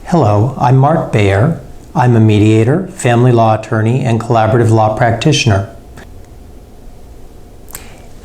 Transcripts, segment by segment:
Hello, I'm Mark Baer. I'm a mediator, family law attorney, and collaborative law practitioner.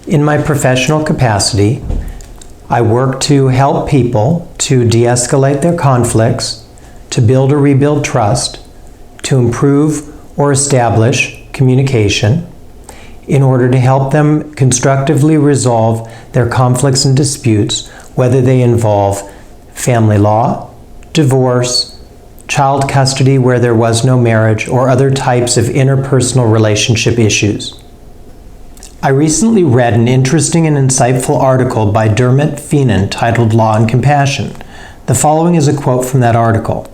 In my professional capacity, I work to help people to de-escalate their conflicts, to build or rebuild trust, to improve or establish communication, in order to help them constructively resolve their conflicts and disputes, whether they involve family law, divorce, child custody where there was no marriage, or other types of interpersonal relationship issues. I recently read an interesting and insightful article by Dermot Feenan titled Law and Compassion. The following is a quote from that article.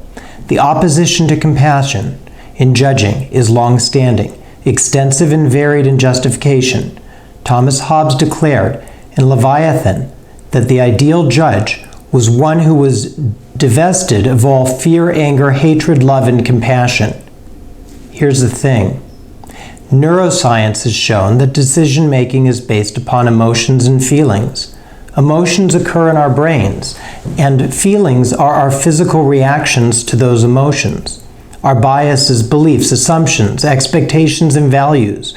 "The opposition to compassion in judging is long-standing, extensive and varied in justification. Thomas Hobbes declared in Leviathan that the ideal judge was one who was divested of all fear, anger, hatred, love, and compassion." Here's the thing. Neuroscience has shown that decision-making is based upon emotions and feelings. Emotions occur in our brains, and feelings are our physical reactions to those emotions. Our biases, beliefs, assumptions, expectations, and values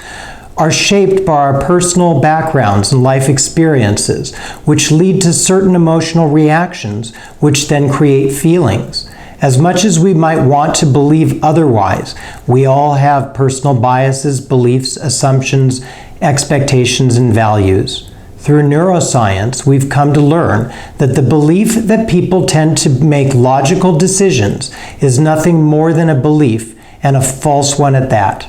are shaped by our personal backgrounds and life experiences, which lead to certain emotional reactions, which then create feelings. As much as we might want to believe otherwise, we all have personal biases, beliefs, assumptions, expectations, and values. Through neuroscience, we've come to learn that the belief that people tend to make logical decisions is nothing more than a belief, and a false one at that.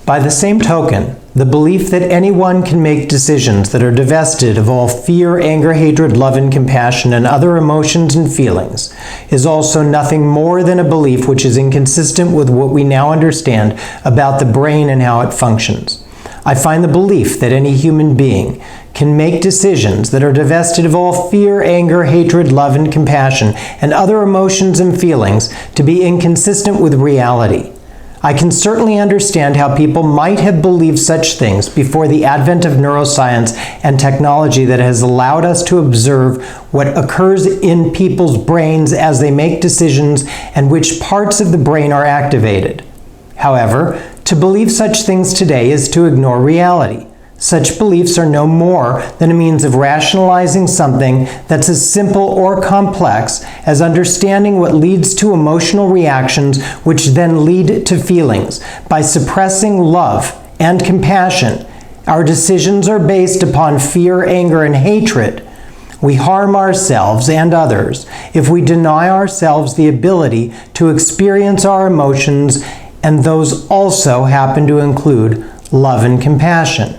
By the same token, the belief that anyone can make decisions that are divested of all fear, anger, hatred, love, and compassion, and other emotions and feelings is also nothing more than a belief which is inconsistent with what we now understand about the brain and how it functions. I find the belief that any human being can make decisions that are divested of all fear, anger, hatred, love, and compassion, and other emotions and feelings to be inconsistent with reality. I can certainly understand how people might have believed such things before the advent of neuroscience and technology that has allowed us to observe what occurs in people's brains as they make decisions and which parts of the brain are activated. However, to believe such things today is to ignore reality. Such beliefs are no more than a means of rationalizing something that's as simple or complex as understanding what leads to emotional reactions which then lead to feelings. By suppressing love and compassion, our decisions are based upon fear, anger, and hatred. We harm ourselves and others if we deny ourselves the ability to experience our emotions, and those also happen to include love and compassion.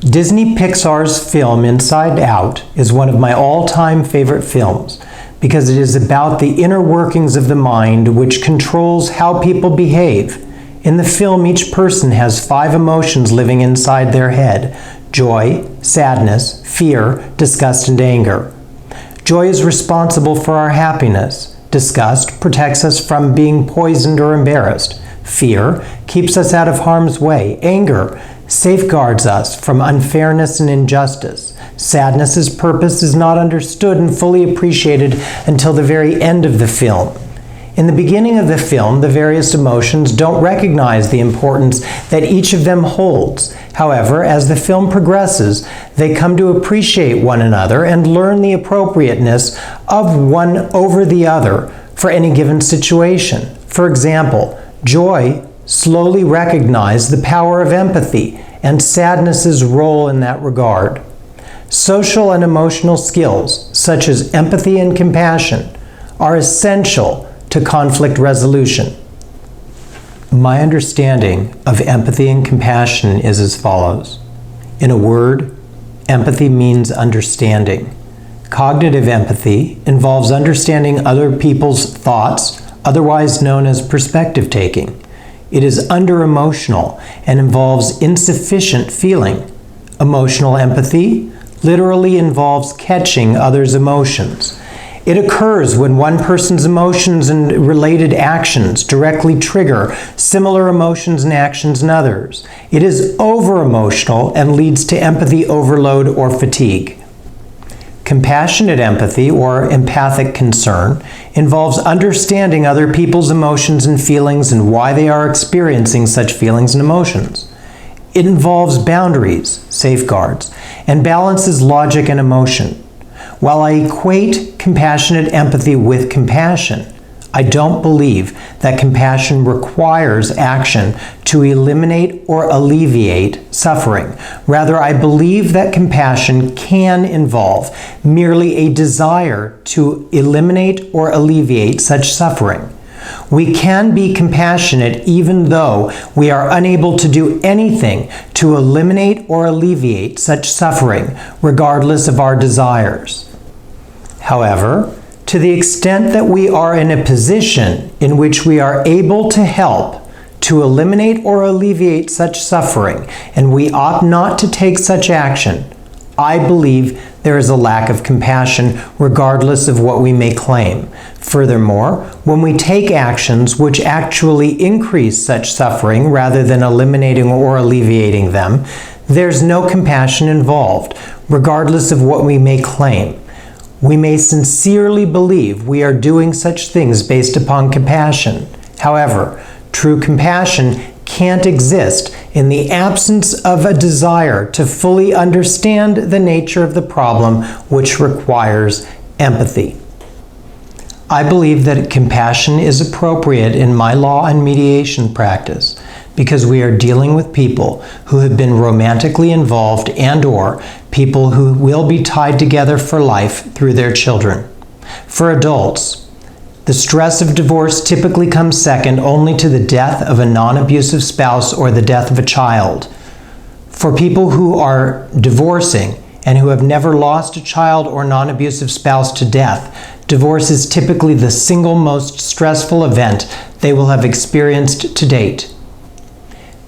Disney Pixar's film Inside Out is one of my all-time favorite films because it is about the inner workings of the mind which controls how people behave. In the film, each person has 5 emotions living inside their head: joy, sadness, fear, disgust, and anger. Joy is responsible for our happiness. Disgust protects us from being poisoned or embarrassed. Fear keeps us out of harm's way. Anger safeguards us from unfairness and injustice. Sadness's purpose is not understood and fully appreciated until the very end of the film. In the beginning of the film, the various emotions don't recognize the importance that each of them holds. However, as the film progresses, they come to appreciate one another and learn the appropriateness of one over the other for any given situation. For example, joy slowly recognized the power of empathy and sadness's role in that regard. Social and emotional skills, such as empathy and compassion, are essential to conflict resolution. My understanding of empathy and compassion is as follows. In a word, empathy means understanding. Cognitive empathy involves understanding other people's thoughts, otherwise known as perspective taking. It is under-emotional and involves insufficient feeling. Emotional empathy literally involves catching others' emotions. It occurs when one person's emotions and related actions directly trigger similar emotions and actions in others. It is over-emotional and leads to empathy overload or fatigue. Compassionate empathy, or empathic concern, involves understanding other people's emotions and feelings and why they are experiencing such feelings and emotions. It involves boundaries, safeguards, and balances logic and emotion. While I equate compassionate empathy with compassion, I don't believe that compassion requires action to eliminate or alleviate suffering. Rather, I believe that compassion can involve merely a desire to eliminate or alleviate such suffering. We can be compassionate even though we are unable to do anything to eliminate or alleviate such suffering, regardless of our desires. However, to the extent that we are in a position in which we are able to help to eliminate or alleviate such suffering, and we opt not to take such action, I believe there is a lack of compassion regardless of what we may claim. Furthermore, when we take actions which actually increase such suffering rather than eliminating or alleviating them, there's no compassion involved, regardless of what we may claim. We may sincerely believe we are doing such things based upon compassion. However, true compassion can't exist in the absence of a desire to fully understand the nature of the problem, which requires empathy. I believe that compassion is appropriate in my law and mediation practice because we are dealing with people who have been romantically involved and/or people who will be tied together for life through their children. For adults, the stress of divorce typically comes second only to the death of a non-abusive spouse or the death of a child. For people who are divorcing and who have never lost a child or non-abusive spouse to death, divorce is typically the single most stressful event they will have experienced to date.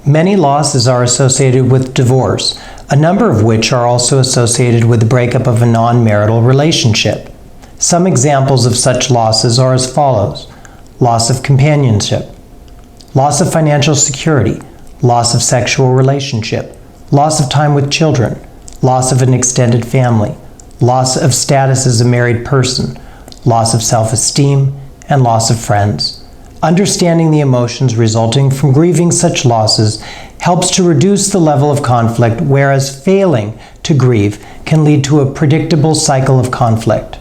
Many losses are associated with divorce, a number of which are also associated with the breakup of a non-marital relationship. Some examples of such losses are as follows: loss of companionship, loss of financial security, loss of sexual relationship, loss of time with children, loss of an extended family, loss of status as a married person, loss of self-esteem, and loss of friends. Understanding the emotions resulting from grieving such losses helps to reduce the level of conflict, whereas failing to grieve can lead to a predictable cycle of conflict.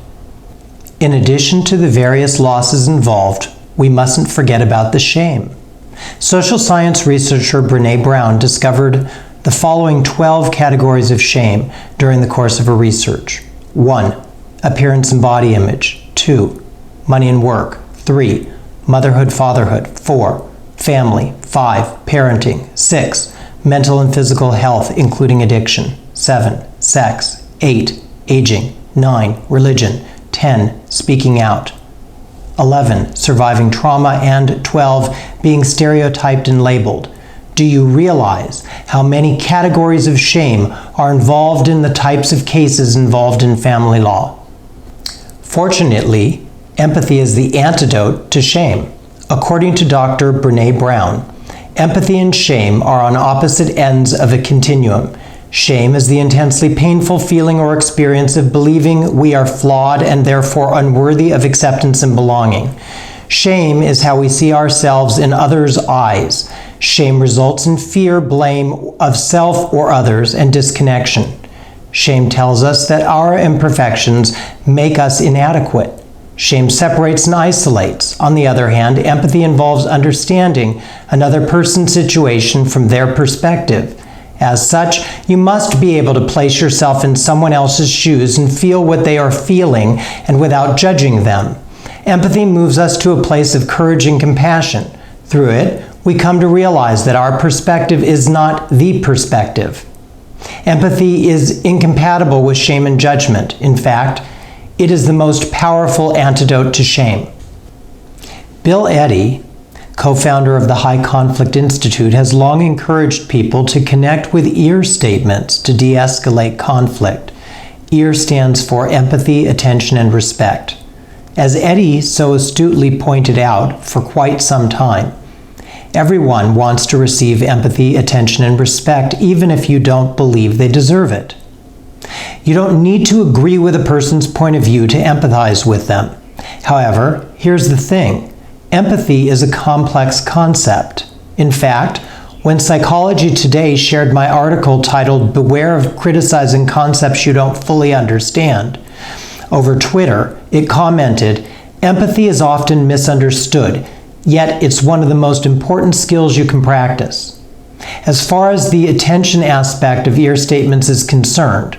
In addition to the various losses involved, we mustn't forget about the shame. Social science researcher Brené Brown discovered the following 12 categories of shame during the course of her research. 1. Appearance and body image. 2. Money and work. 3. Motherhood, fatherhood. 4. Family. 5. Parenting. 6. Mental and physical health, including addiction. 7. Sex. 8. Aging. 9. Religion. 10. Speaking out. 11. Surviving trauma. And 12. Being stereotyped and labeled. Do you realize how many categories of shame are involved in the types of cases involved in family law? Fortunately, empathy is the antidote to shame. According to Dr. Brené Brown, empathy and shame are on opposite ends of a continuum. Shame is the intensely painful feeling or experience of believing we are flawed and therefore unworthy of acceptance and belonging. Shame is how we see ourselves in others' eyes. Shame results in fear, blame of self or others, and disconnection. Shame tells us that our imperfections make us inadequate. Shame separates and isolates. On the other hand, empathy involves understanding another person's situation from their perspective. As such, you must be able to place yourself in someone else's shoes and feel what they are feeling and without judging them. Empathy moves us to a place of courage and compassion. Through it, we come to realize that our perspective is not the perspective. Empathy is incompatible with shame and judgment. In fact, it is the most powerful antidote to shame. Bill Eddy, co-founder of the High Conflict Institute, has long encouraged people to connect with EAR statements to de-escalate conflict. EAR stands for empathy, attention, and respect. As Eddy so astutely pointed out for quite some time, everyone wants to receive empathy, attention, and respect, even if you don't believe they deserve it. You don't need to agree with a person's point of view to empathize with them. However, here's the thing. Empathy is a complex concept. In fact, when Psychology Today shared my article titled "Beware of Criticizing Concepts You Don't Fully Understand" over Twitter, it commented, "Empathy is often misunderstood, yet it's one of the most important skills you can practice." As far as the attention aspect of ear statements is concerned,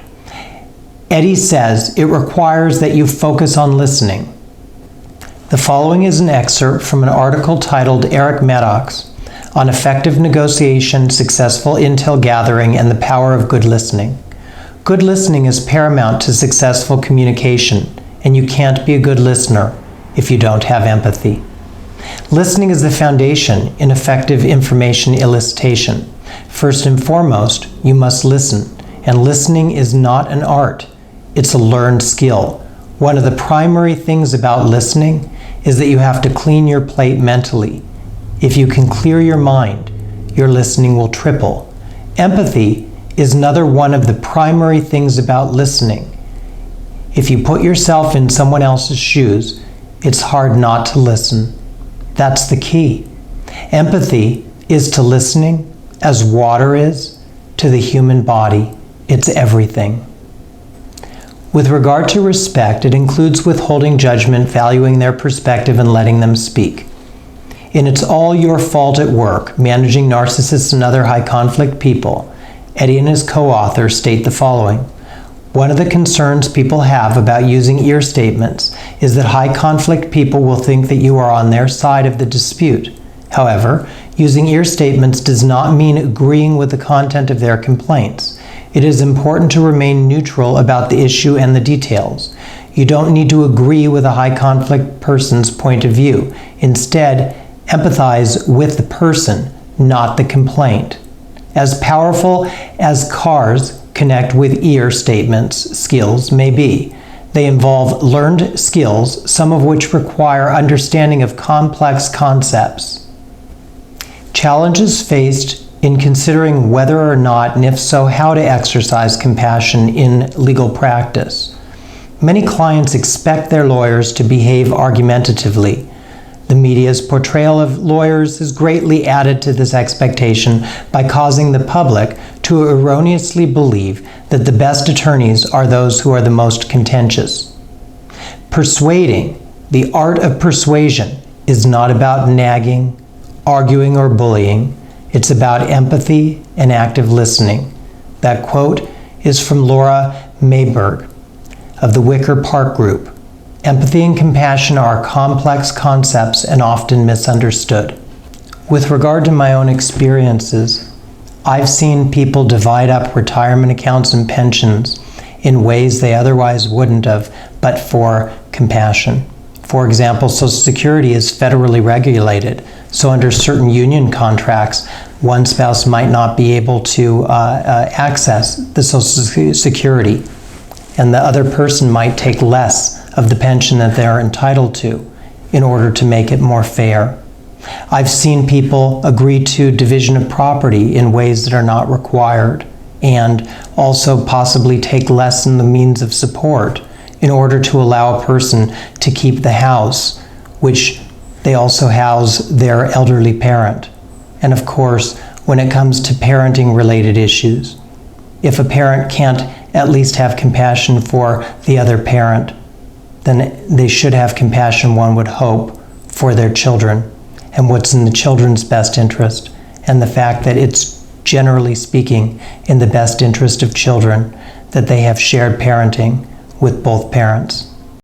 Eddie says it requires that you focus on listening. The following is an excerpt from an article titled "Eric Maddox on Effective Negotiation, Successful Intel Gathering, and the Power of Good Listening." Good listening is paramount to successful communication, and you can't be a good listener if you don't have empathy. Listening is the foundation in effective information elicitation. First and foremost, you must listen, and listening is not an art, it's a learned skill. One of the primary things about listening is that you have to clean your plate mentally. If you can clear your mind, your listening will triple. Empathy is another one of the primary things about listening. If you put yourself in someone else's shoes, it's hard not to listen. That's the key. Empathy is to listening as water is to the human body. It's everything. With regard to respect, it includes withholding judgment, valuing their perspective, and letting them speak. In It's All Your Fault at Work, Managing Narcissists and Other High Conflict People, Eddie and his co-author state the following. One of the concerns people have about using ear statements is that high conflict people will think that you are on their side of the dispute. However, using ear statements does not mean agreeing with the content of their complaints. It is important to remain neutral about the issue and the details. You don't need to agree with a high conflict person's point of view. Instead, empathize with the person, not the complaint. As powerful as cars connect with ear statements skills may be, they involve learned skills, some of which require understanding of complex concepts. Challenges faced in considering whether or not, and if so, how to exercise compassion in legal practice. Many clients expect their lawyers to behave argumentatively. The media's portrayal of lawyers has greatly added to this expectation by causing the public to erroneously believe that the best attorneys are those who are the most contentious. Persuading, the art of persuasion, is not about nagging, arguing, or bullying. It's about empathy and active listening. That quote is from Laura Mayberg of the Wicker Park Group. Empathy and compassion are complex concepts and often misunderstood. With regard to my own experiences, I've seen people divide up retirement accounts and pensions in ways they otherwise wouldn't have, but for compassion. For example, Social Security is federally regulated, so under certain union contracts, one spouse might not be able to access the Social Security, and the other person might take less of the pension that they're entitled to in order to make it more fair. I've seen people agree to division of property in ways that are not required, and also possibly take less in the means of support in order to allow a person to keep the house, which they also house their elderly parent. And of course, when it comes to parenting related issues, if a parent can't at least have compassion for the other parent, then they should have compassion, one would hope, for their children and what's in the children's best interest, and the fact that it's, generally speaking, in the best interest of children that they have shared parenting with both parents.